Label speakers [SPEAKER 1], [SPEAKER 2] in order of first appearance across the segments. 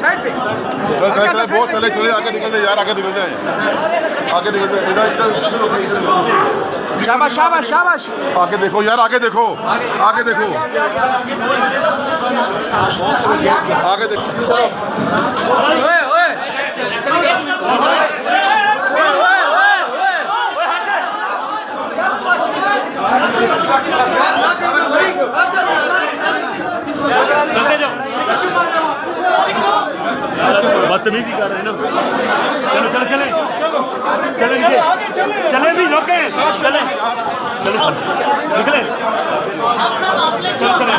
[SPEAKER 1] Side पे
[SPEAKER 2] चल चले चले बहुत चले चले आगे निकल जाए यार, आगे निकल जाए, आगे निकल जाए, इधर इधर
[SPEAKER 1] शाबाश शाबाश शाबाश।
[SPEAKER 2] आगे देखो यार, आगे देखो, आगे देखो, आगे देखो।
[SPEAKER 3] बदतमीजी कर रहे हैं ना। चलो चलो चले चले चले भी रोके चले चले निकले चलो चले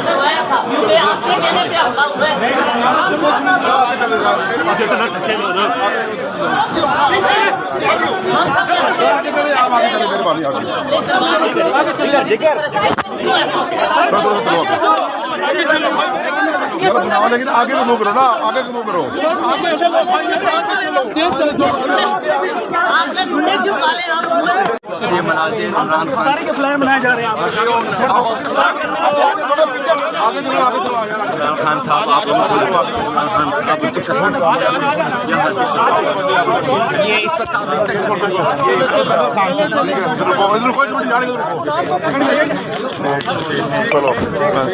[SPEAKER 2] लेकिन आगे को मूव करो ना, आगे को मूव करो।
[SPEAKER 3] ये मनाते हैं इमरान खान के फ्लैग बनाए जा रहे हैं।
[SPEAKER 2] आगे चलो, आगे चलो,
[SPEAKER 3] इमरान खान साहब आप लोगों को इमरान खान साहब ये इस वक्त
[SPEAKER 2] चलो